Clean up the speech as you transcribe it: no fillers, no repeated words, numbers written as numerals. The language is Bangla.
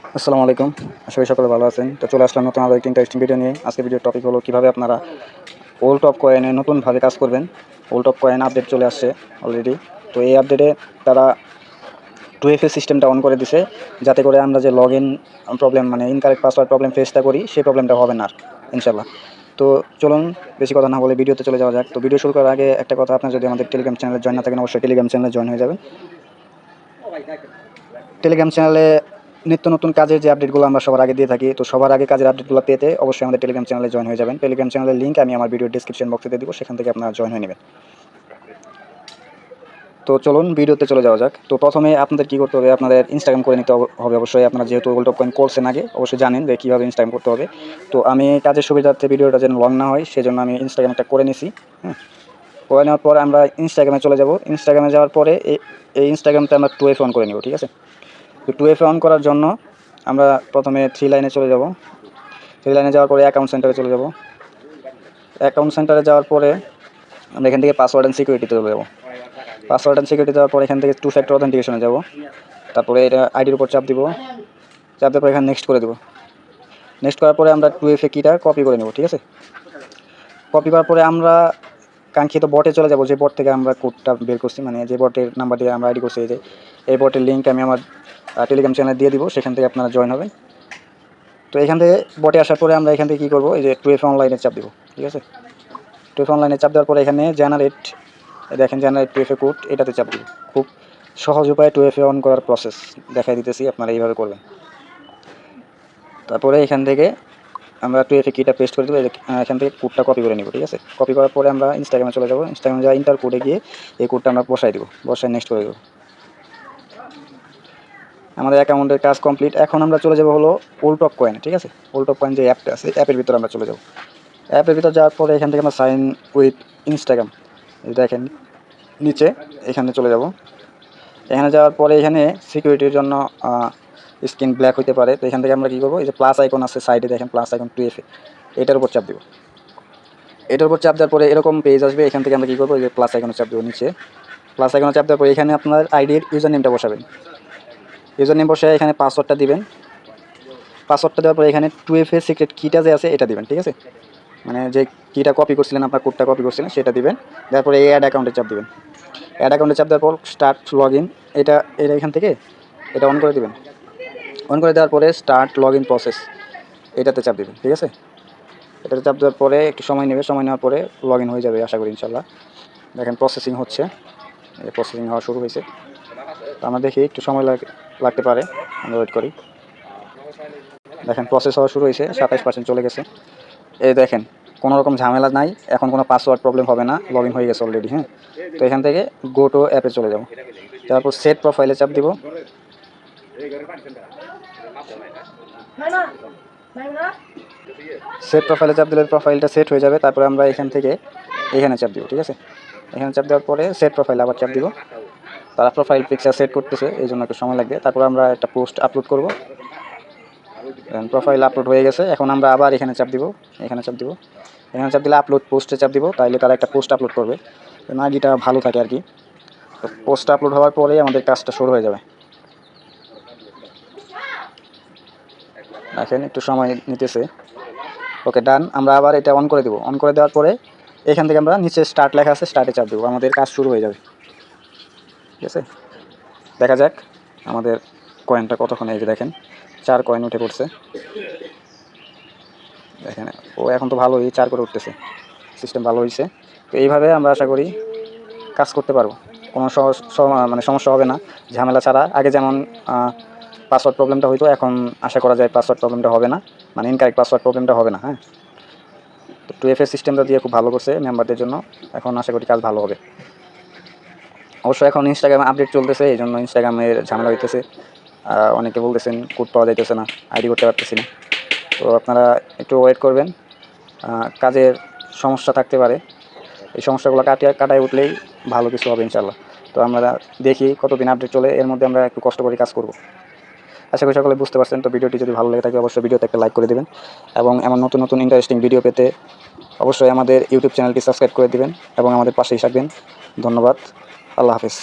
আসসালামু আলাইকুম। আশা করি সকলে ভালো আছেন। তো চলে আসলাম নতুন আরও একটি ইন্টারেস্টিং ভিডিও নিয়ে। আজকের ভিডিওর টপিক হলো কীভাবে আপনারা ওল্ড টপ কয়েনে নতুনভাবে কাজ করবেন। ওল্ড টপ কয়েন আপডেট চলে আসছে অলরেডি। তো এই আপডেটে তারা 2FA সিস্টেমটা অন করে দিছে, যাতে করে আমরা যে লগ ইন প্রবলেম মানে ইনকারেক্ট পাসওয়ার্ড প্রবলেম ফেসটা করি, সেই প্রবলেমটা হবে না আর ইনশাল্লাহ। তো চলুন বেশি কথা না বলে ভিডিওতে চলে যাওয়া যাক। তো ভিডিও শুরু করার আগে একটা কথা, আপনার যদি আমাদের টেলিগ্রাম চ্যানেলে জয়েন না থাকেন, অবশ্যই টেলিগ্রাম চ্যানেলে জয়েন হয়ে যাবেন। টেলিগ্রাম চ্যানেলে নিত্য নতুন কাজের যে আপডেটগুলো আমরা সবার আগে দিয়ে থাকি, তো সবার আগে কাজের আপডেটগুলো পেতে অবশ্যই আমাদের টেলিগ্রাম চ্যানেলে জয়েন হয়ে যাবেন। টেলিগ্রাম চ্যানেলের লিঙ্ক আমি আমার ভিডিও ডিসক্রিপশন বক্সে দিয়ে দিব, সেখান থেকে আপনারা জয়েন হয়ে নেবেন। তো চলুন ভিডিওতে চলে যাওয়া যাক। তো প্রথমে আপনাদের কী করতে হবে, আপনাদের ইনস্টাগ্রাম করে নিতে হবে অবশ্যই। আপনারা যেহেতু ওল্ড টপ কয়েন করছেন আগে, অবশ্যই জানেন যে কীভাবে ইনস্টাগ্রাম করতে হবে। তো আমি কাজের সুবিধার্থে ভিডিওটা যেন লং না হয়, সেজন্য আমি ইনস্টাগ্রামটা করে নিছি। করে নেওয়ার পরে আমরা ইনস্টাগ্রামে চলে যাব। ইনস্টাগ্রামে যাওয়ার পরে এই ইনস্টাগ্রামটা আমরা 2FA অন করে নেব, ঠিক আছে। তো 2FA অন করার জন্য আমরা প্রথমে 3 লাইনে চলে যাব। 3 লাইনে যাওয়ার পরে অ্যাকাউন্ট সেন্টারে চলে যাব। অ্যাকাউন্ট সেন্টারে যাওয়ার পরে আমরা এখান থেকে পাসওয়ার্ড অ্যান্ড সিকিউরিটিতে চলে যাব। পাসওয়ার্ড অ্যান্ড সিকিউরিটি যাওয়ার পরে এখান থেকে 2 ফ্যাক্টর অথেন্টিকেশনে যাব। তারপরে এটা আইডির উপর চাপ দিব, চাপ দেওয়ার পরে এখানে নেক্সট করে দেবো। নেক্সট করার পরে আমরা 2FA কিটা কপি করে নেব, ঠিক আছে। কপি করার পরে আমরা কাঙ্ক্ষিত বটে চলে যাব, যে বট থেকে আমরা কোডটা বের করছি, মানে যে বটের নাম্বার দিয়ে আমরা আইডি করছি। এই বটের লিঙ্ক আমি আমার টেলিগ্রাম চ্যানেলে দিয়ে দিব, সেখান থেকে আপনারা জয়েন হবেন। তো এখান থেকে বটে আসার পরে আমরা এখান থেকে কী করবো, এই যে 2FA অনলাইনে চাপ দিব, ঠিক আছে। 2FA অনলাইনে চাপ দেওয়ার পরে এখানে জেনারেট, দেখেন জেনারেট 2FA কোড, এটাতে চাপ দিব। খুব সহজ উপায়ে 2FA অন করার প্রসেস দেখাই দিতেছি, আপনারা এইভাবে করবেন। তারপরে এখান থেকে আমরা 2FA কিটা পেস্ট করে দেবো, এখান থেকে কোডটা কপি করে নিব, ঠিক আছে। কপি করার পরে আমরা ইনস্টাগ্রামে চলে যাব। ইনস্টাগ্রামে যাওয়া ইন্টার কোডে গিয়ে এই কোডটা আমরা বসাই দেবো, বসায় নেক্সট করে দেবো। আমাদের অ্যাকাউন্টের কাজ কমপ্লিট। এখন আমরা চলে যাব হলো ওল্ড টপ কয়েন, ঠিক আছে। ওল্ড টপ কয়েন যে অ্যাপটা আছে, অ্যাপের ভিতরে আমরা চলে যাব। অ্যাপের ভিতরে যাওয়ার পরে এখান থেকে আমরা সাইন উইথ ইনস্টাগ্রাম, দেখেন নিচে এখানে চলে যাব। এখানে যাওয়ার পরে এখানে সিকিউরিটির জন্য স্ক্রিন ব্ল্যাক হইতে পারে। তো এখান থেকে আমরা কী করবো, এই যে প্লাস আইকন আছে সাইডে, দেখেন প্লাস আইকন 2FA, এটার উপর চাপ দেব। এটার উপর চাপ দেওয়ার পরে এরকম পেজ আসবে। এখান থেকে আমরা কী করবো, এই যে প্লাস আইকনে চাপ দেবো নিচে। প্লাস আইকনে চাপ দেওয়ার পরে এখানে আপনার আইডির ইউজার নেমটা বসাবেন। ইউজার নেম বসে এখানে পাসওয়ার্ডটা দিবেন। পাসওয়ার্ডটা দেওয়ার পরে এখানে 2FA সিক্রেট কিটা যে আছে এটা দিবেন, ঠিক আছে। মানে যে কিটা কপি করছিলেন, আপনার কোডটা কপি করছিলেন, সেটা দিবেন। তারপরে এই অ্যাড অ্যাকাউন্টে চাপ দিবেন। অ্যাড অ্যাকাউন্টে চাপ দেওয়ার পর স্টার্ট লগ ইন, এটা এখান থেকে এটা অন করে দিবেন। অন করে দেওয়ার পরে স্টার্ট লগ ইন প্রসেস, এটাতে চাপ দিবেন, ঠিক আছে। এটাতে চাপ দেওয়ার পরে একটু সময় নেবে, সময় নেওয়ার পরে লগ ইন হয়ে যাবে আশা করি ইনশাল্লাহ। দেখেন প্রসেসিং হচ্ছে, এই প্রসেসিং হওয়া শুরু হয়েছে। তো আমরা দেখি একটু সময় লাগতে পারে, আমরা ওয়েট করি। দেখেন প্রসেস হওয়া শুরু হয়েছে, 27% চলে গেছে। এই দেখেন কোনো রকম ঝামেলা নাই, এখন কোনো পাসওয়ার্ড প্রবলেম হবে না, লগ ইন হয়ে গেছে অলরেডি। হ্যাঁ, তো এখান থেকে গো টু অ্যাপে চলে যাব। তারপর সেট প্রোফাইলে চাপ দিব। সেট প্রোফাইলে চাপ দিলে প্রোফাইলটা সেট হয়ে যাবে। তারপরে আমরা এখান থেকে এখানে চাপ দিব, ঠিক আছে। এখানে চাপ দেওয়ার পরে সেট প্রোফাইলে আবার চাপ দিব। তারা প্রোফাইল পিকচার সেট করতেছে, এই জন্য একটু সময় লাগবে। তারপর আমরা একটা পোস্ট আপলোড করব। প্রোফাইল আপলোড হয়ে গেছে। এখন আমরা আবার এখানে চাপ দিব, এখানে চাপ দিব। এখানে চাপ দিলে আপলোড পোস্টে চাপ দিব, তাইলে তারা একটা পোস্ট আপলোড করবে, আইডিটা ভালো থাকে আর কি। তো পোস্ট আপলোড হওয়ার পরে আমাদের কাজটা শুরু হয়ে যাবে। দেখেন একটু সময় নিতেছে। ওকে ডান। আমরা আবার এটা অন করে দেবো। অন করে দেওয়ার পরে এখান থেকে আমরা নিচে স্টার্ট লেখা আছে, স্টার্টে চাপ দেবো, আমাদের কাজ শুরু হয়ে যাবে, ঠিক আছে। দেখা যাক আমাদের কয়েনটা কতক্ষণ। এই যে দেখেন 4 কয়েন উঠে পড়ছে। দেখেন ও এখন তো ভালোই 4 করে উঠতেছে, সিস্টেম ভালো হয়েছে। তো এইভাবে আমরা আশা করি কাজ করতে পারবো, কোনো মানে সমস্যা হবে না, ঝামেলা ছাড়া। আগে যেমন পাসওয়ার্ড প্রবলেমটা হইতো, এখন আশা করা যায় পাসওয়ার্ড প্রবলেমটা হবে না, মানে ইনকারেক্ট পাসওয়ার্ড প্রবলেমটা হবে না। হ্যাঁ, তো 2FA সিস্টেমটা দিয়ে খুব ভালো করছে মেম্বারদের জন্য, এখন আশা করি কাজ ভালো হবে। অবশ্যই এখন ইনস্টাগ্রামে আপডেট চলতেছে, এই জন্য ইনস্টাগ্রামের ঝামেলা হইতেছে। অনেকে বলতেছেন কোড পাওয়া যাইতেছে না, আইডি করতে পারতেছি না। তো আপনারা একটু ওয়েট করবেন, কাজের সমস্যা থাকতে পারে, এই সমস্যাগুলো কাটায় উঠলেই ভালো কিছু হবে ইনশাল্লাহ। তো আমরা দেখি কতদিন আপডেট চলে, এর মধ্যে আমরা একটু কষ্ট করে কাজ করব। আশা করি সকলে বুঝতে পারছেন। তো ভিডিওটি যদি ভালো লাগে থাকে অবশ্যই ভিডিওতে একটা লাইক করে দেবেন, এবং এমন নতুন নতুন ইন্টারেস্টিং ভিডিও পেতে অবশ্যই আমাদের ইউটিউব চ্যানেলটি সাবস্ক্রাইব করে দেবেন এবং আমাদের পাশেই থাকবেন। ধন্যবাদ। আল্লাহ হাফেজ।